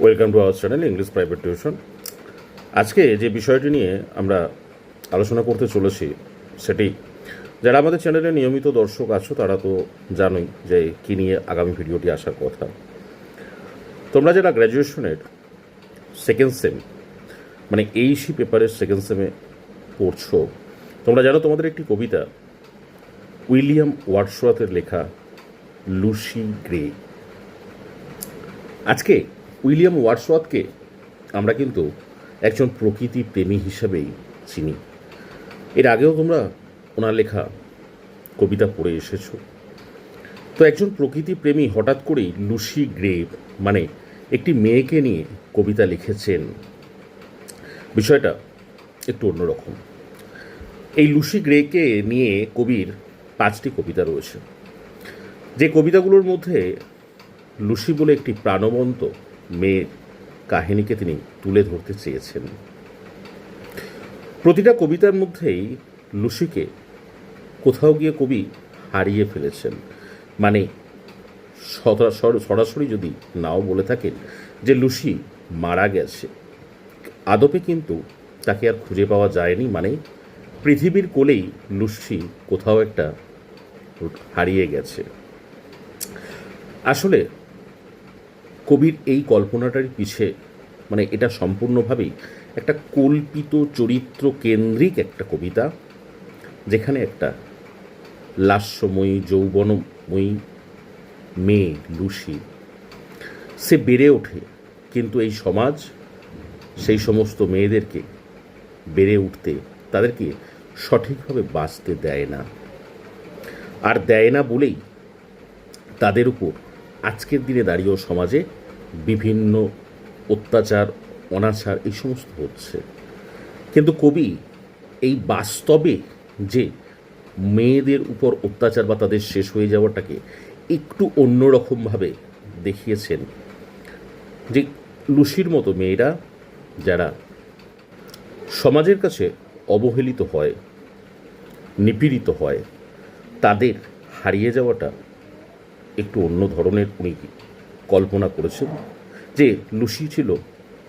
Welcome to our channel English private tuition. আজকে যে বিষয়টি নিয়ে আমরা আলোচনা করতে চলেছি সেটি যারা আমাদের চ্যানেলে নিয়মিত দর্শক আছো তারা তো জানোই যে কী নিয়ে আগামী ভিডিওটি আসার কথা। তোমরা যারা গ্র্যাজুয়েশনের সেকেন্ড সেম মানে এইসি পেপারের সেকেন্ড সেমে পড়ছো, তোমরা জানো তোমাদের একটি কবিতা উইলিয়াম ওয়ার্ডসওয়ার্থের লেখা লুসি গ্রে। আজকে উইলিয়াম ওয়ার্ডসওয়ার্থকে আমরা কিন্তু একজন প্রকৃতি প্রেমী হিসাবেই চিনি। এর আগেও তোমরা ওনার লেখা কবিতা পড়ে এসেছো। তো একজন প্রকৃতি প্রেমী হঠাৎ করেই লুসি গ্রে মানে একটি মেয়েকে নিয়ে কবিতা লিখেছেন, বিষয়টা একটু অন্যরকম। এই লুসি গ্রেকে নিয়ে কবির 5টি কবিতা রয়েছে, যে কবিতাগুলোর মধ্যে লুসি বলে একটি প্রাণবন্ত মেয়ের কাহিনীকে তিনি তুলে ধরতে চেয়েছেন। প্রতিটা কবিতার মধ্যেই লুসিকে কোথাও গিয়ে কবি হারিয়ে ফেলেছেন, মানে সরাসরি যদি নাও বলে থাকেন যে লুসি মারা গেছে, আদপে কিন্তু তাকে আর খুঁজে পাওয়া যায়নি, মানে পৃথিবীর কোলেই লুসি কোথাও একটা হারিয়ে গেছে। আসলে কবির এই কল্পনাটার পিছে মানে এটা সম্পূর্ণভাবেই একটা কল্পিত চরিত্র কেন্দ্রিক একটা কবিতা, যেখানে একটা লাস্যময়ী যৌবনময়ী মেয়ে লুসি সে বেড়ে ওঠে, কিন্তু এই সমাজ সেই সমস্ত মেয়েদেরকে বেড়ে উঠতে, তাদেরকে সঠিকভাবে বাঁচতে দেয় না। আর দেয় না বলেই তাদের উপর আজকের দিনে দাঁড়িয়েও সমাজে বিভিন্ন অত্যাচার অনাচার এই সমস্ত হচ্ছে। কিন্তু কবি এই বাস্তবে যে মেয়েদের উপর অত্যাচার বা তাদের শেষ হয়ে যাওয়াটাকে একটু অন্যরকমভাবে দেখিয়েছেন, যে লুসির মতো মেয়েরা যারা সমাজের কাছে অবহেলিত হয়, নিপীড়িত হয়, তাদের হারিয়ে যাওয়াটা একটু অন্য ধরনের উনি কল্পনা করেছেন। যে লুসি ছিল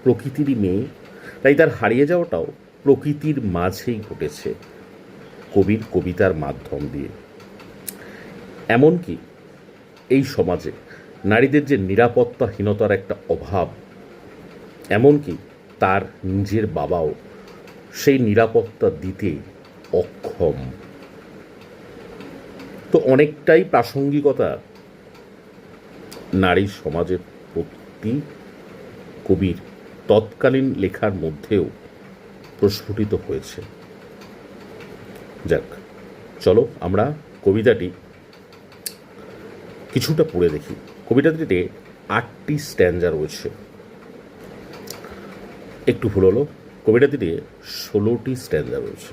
প্রকৃতিরই মেয়ে, তাই তার হারিয়ে যাওয়াটাও প্রকৃতির মাঝেই ঘটেছে কবির কবিতার মাধ্যম দিয়ে। এমনকি এই সমাজে নারীদের যে নিরাপত্তাহীনতার একটা অভাব, এমনকি তার নিজের বাবাও সেই নিরাপত্তা দিতে অক্ষম। তো অনেকটাই প্রাসঙ্গিকতা নারী সমাজের প্রতি কবির তৎকালীন লেখার মধ্যেও প্রস্ফুটিত হয়েছে। যাক, চলো আমরা কবিতাটি কিছুটা পড়ে দেখি। কবিতাটিতে 8টি স্ট্যাঞ্জা রয়েছে, একটু ভুল হলো, কবিতাটিতে 16টি স্ট্যাঞ্জা রয়েছে।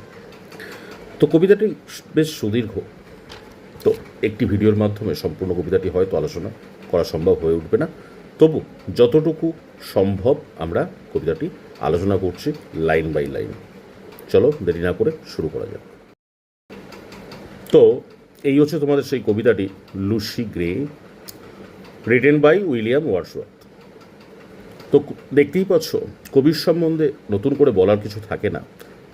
তো কবিতাটি বেশ সুদীর্ঘ, তো একটি ভিডিওর মাধ্যমে সম্পূর্ণ কবিতাটি হয়তো আলোচনা করা সম্ভব হয়ে উঠবে না, তবু যতটুকু সম্ভব আমরা কবিতাটি আলোচনা করছি লাইন বাই লাইন। চলো দেরি না করে শুরু করা যাক। তো এই হচ্ছে তোমাদের সেই কবিতাটি Lucy Gray, written by William Wordsworth. তো দেখতেই পাচ্ছ কবির সম্বন্ধে নতুন করে বলার কিছু থাকে না,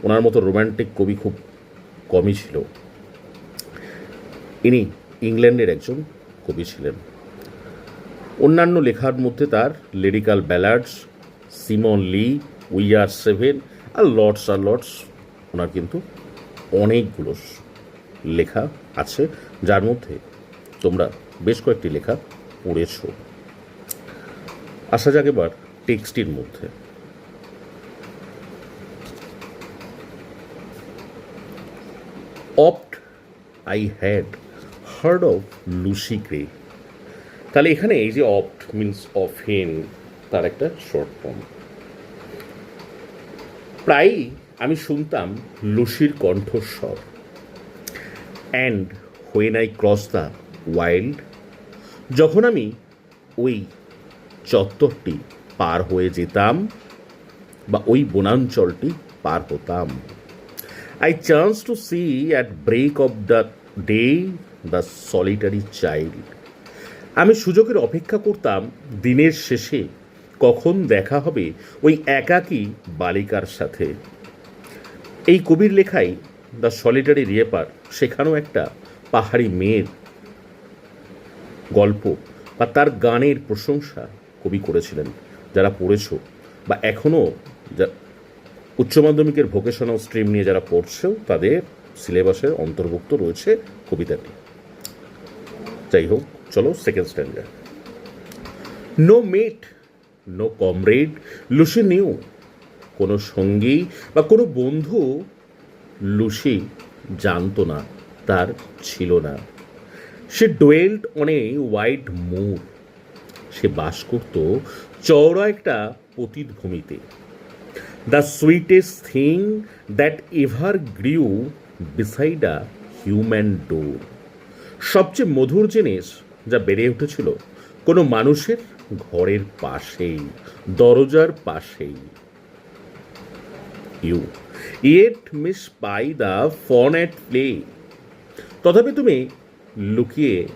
ওনার মতো রোম্যান্টিক কবি খুব কমই ছিল। ইনি ইংল্যান্ডের একজন কবি ছিলেন। অন্যান্য লেখার মধ্যে তার lyrical ballads, Simon Lee, we are seven আর লর্ডস ওনার কিন্তু অনেকগুলো লেখা আছে, যার মধ্যে তোমরা বেশ কয়েকটি লেখা পড়েছ। আসা যাক এবার টেক্সটির মধ্যে। Opt I had hard of Lucy grey. তাহলে এখানে এই যে অপ্ট মিনস অফেন, তার একটা শর্ট ফর্ম। প্রায়ই আমি শুনতাম লুসির কণ্ঠস্বর। And when I cross the wild, যখন আমি ওই চত্বরটি পার হয়ে যেতাম বা ওই বনাঞ্চলটি পার হতাম, I chance to see at break of the day the solitary child, আমি সুযোগের অপেক্ষা করতাম দিনের শেষে কখন দেখা হবে ওই একাকী বালিকার সাথে। এই কবির লেখায় দ্য সলিটারি রেপার সেখানেও একটা পাহাড়ি মেয়ের গল্প বা তার গানের প্রশংসা কবি করেছিলেন। যারা পড়েছ বা এখনও উচ্চ মাধ্যমিকের ভোকেশনাল স্ট্রিম নিয়ে যারা পড়ছেও তাদের সিলেবাসের অন্তর্ভুক্ত রয়েছে কবিতাটি। যাই হোক, চলো সেকেন্ড স্ট্যান্ডার্ড। নো মেট, নো কমরেড লুসি নিউ। কোনো সঙ্গী বা কোনো বন্ধু লুসি জানতো না, তার ছিল না। সে dwelt on a white moor. সে বাস করত চওড়া একটা পতিত ভূমিতে। The sweetest thing that ever grew beside a human door. সবচেয়ে মধুর জিনিস যা বেড়ে উঠেছিল কোনো মানুষের ঘরের পাশেই, দরজার পাশেই। You yet may spy the fawn at play. তথাপি তুমি লুকিয়ে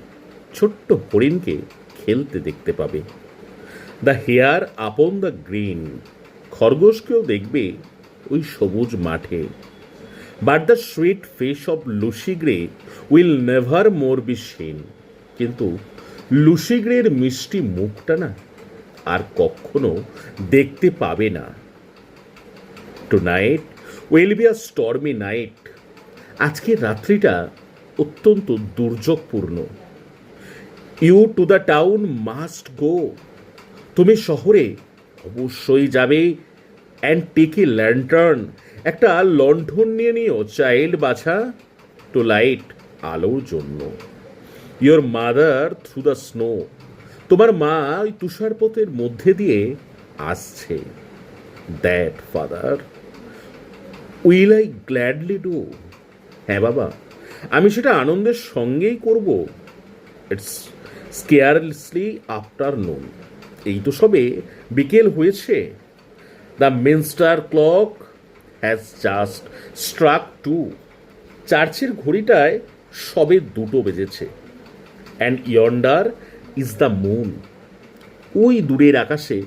ছোট্ট হরিণকে খেলতে দেখতে পাবে। The hare upon the green. খরগোশকেও দেখবে ওই সবুজ মাঠে। But the sweet face of Lucy Gray will never more be seen. কিন্তু লুসি গ্রের মিষ্টি মুখটা না আর কখনো দেখতে পাবে না। Tonight will be a stormy night. আজকের রাত্রিটা অত্যন্ত দুর্যোগপূর্ণ। You to the town must গো। তুমি শহরে অবশ্যই যাবে। And take a lantern. একটা লণ্ঠন নিয়ে নিও চাইল্ড বাছা, টু লাইট আলোর জন্য। Your mother through the snow. তোমার মা ওই তুষারপথের মধ্যে দিয়ে আসছে। That father will I gladly do. হ্যাঁ বাবা, আমি সেটা আনন্দের সঙ্গেই করব। It's scarcely afternoon. এই তো সবে বিকেল হয়েছে। The minster clock has just struck 2। চার্চের ঘড়িটায় সবে 2টো বেজেছে। And yonder is the moon. ওই দূরের আকাশে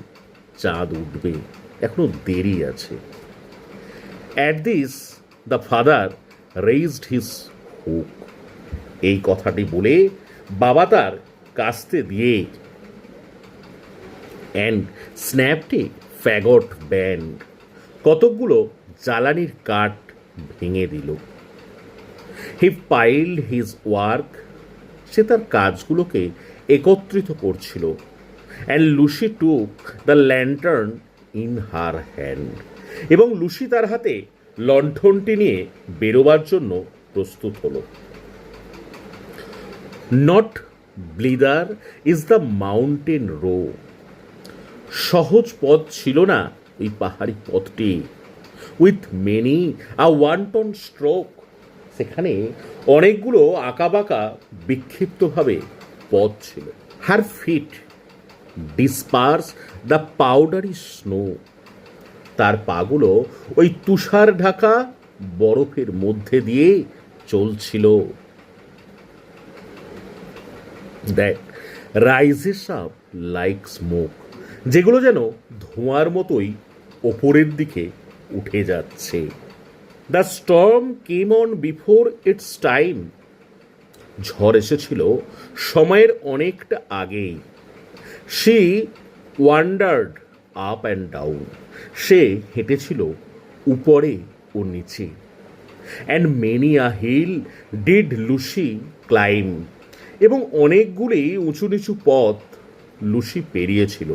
চাঁদ উঠবে, এখনো দেরি আছে। At this the father raised his hook. এই কথাটি বলে বাবা তার কাস্তে দিয়ে অ্যান্ড স্ন্যাপড এ ফ্যাগট ব্যান্ড। কতকগুলো জ্বালানির কাঠ ভেঙে দিল। হি পাইল্ড হিজ ওয়ার্ক। সে তার কাজগুলোকে একত্রিত করছিল। And Lucy took the lantern in her hand. এবং লুসি তার হাতে লণ্ঠনটি নিয়ে বেরোবার জন্য প্রস্তুত হলো। Not blither is the mountain roe. সহজ পথ ছিল না ওই পাহাড়ি পথটি। With many a wanton stroke. সেখানে অনেকগুলো আঁকাবাঁকা বিক্ষিপ্তভাবে পথ ছিল। Her feet disperse the powdery snow. তার পাগুলো ওই তুষার ঢাকা বরফের মধ্যে দিয়ে চলছিল। That rises up like smoke. যেগুলো যেন ধোঁয়ার মতোই ওপরের দিকে উঠে যাচ্ছে। The storm came on before its time. ঝড় এসেছিল সময়ের অনেকটা আগেই। She wandered up and down. সে হেঁটেছিল উপরে ও নিচে। And many a hill did Lucy climb. এবং অনেকগুলি উঁচু নিচু পথ লুসি পেরিয়েছিল।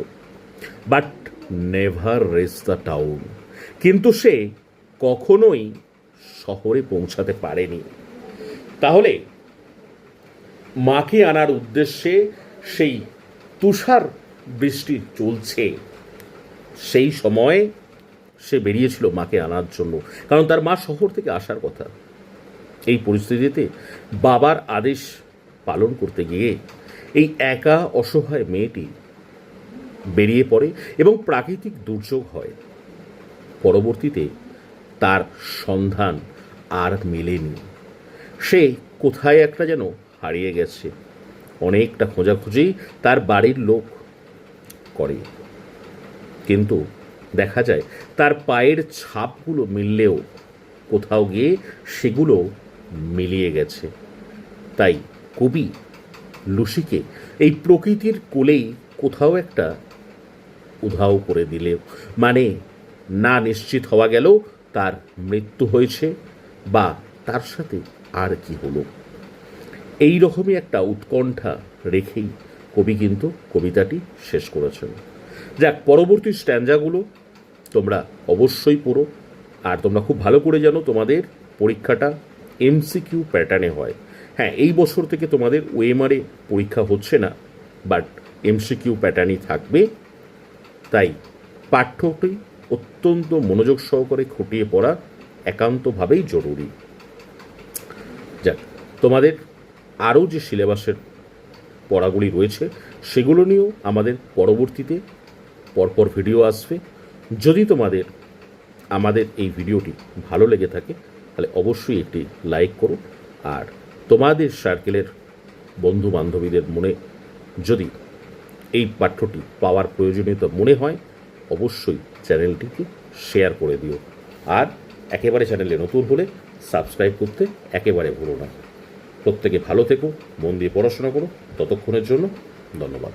But never reach the town. কিন্তু সে কখনোই শহরে পৌঁছাতে পারেনি। তাহলে মাকে আনার উদ্দেশ্যে সেই তুষার বৃষ্টি চলছে, সেই সময় সে বেরিয়েছিল মাকে আনার জন্য, কারণ তার মা শহর থেকে আসার কথা। এই পরিস্থিতিতে বাবার আদেশ পালন করতে গিয়ে এই একা অসহায় মেয়েটি বেরিয়ে পড়ে এবং প্রাকৃতিক দুর্যোগ হয়। পরবর্তীতে তার সন্ধান আর মেলেনি। সে কোথায় একটা যেন হারিয়ে গেছে। অনেকটা খোঁজাখুঁজি তার বাড়ির লোক করে। কিন্তু দেখা যায় তার পায়ের ছাপগুলো মিললেও কোথাও গিয়ে সেগুলো মিলিয়ে গেছে। তাই কবি লুসিকে এই প্রকৃতির কোলেই কোথাও একটা উধাও করে দিলে, মানে না নিশ্চিত হওয়া গেল তার মৃত্যু হয়েছে বা তার সাথে আর কি হলো। এই রকমই একটা উৎকণ্ঠা রেখেই কবি কিন্তু কবিতাটি শেষ করেছেন। যাক, পরবর্তী স্ট্যান্ডাগুলো তোমরা অবশ্যই পড়ো। আর তোমরা খুব ভালো করে জানো তোমাদের পরীক্ষাটা এমসিকিউ প্যাটার্নে হয়। হ্যাঁ, এই বছর থেকে তোমাদের ওএমআরে পরীক্ষা হচ্ছে না, বাট এমসিকিউ প্যাটার্নই থাকবে। তাই পাঠ্যটি অত্যন্ত মনোযোগ সহকারে খুঁটিয়ে পড়া একান্তভাবেই জরুরি। যাক, তোমাদের আরও যে সিলেবাসের পড়াগুলি রয়েছে সেগুলো নিয়েও আমাদের পরবর্তীতে পরপর ভিডিও আসবে। যদি তোমাদের আমাদের এই ভিডিওটি ভালো লেগে থাকে তাহলে অবশ্যই একটি লাইক করো। আর তোমাদের সার্কেলের বন্ধু বান্ধবীদের মনে যদি এই পাঠ্যটি পাওয়ার প্রয়োজনীয়তা মনে হয় অবশ্যই চ্যানেলটিকে শেয়ার করে দিও। আর একেবারে চ্যানেলে নতুন হলে সাবস্ক্রাইব করতে একেবারে ভুলো না। প্রত্যেকে ভালো থেকো, মন দিয়ে পড়াশোনা করো। ততক্ষণের জন্য ধন্যবাদ।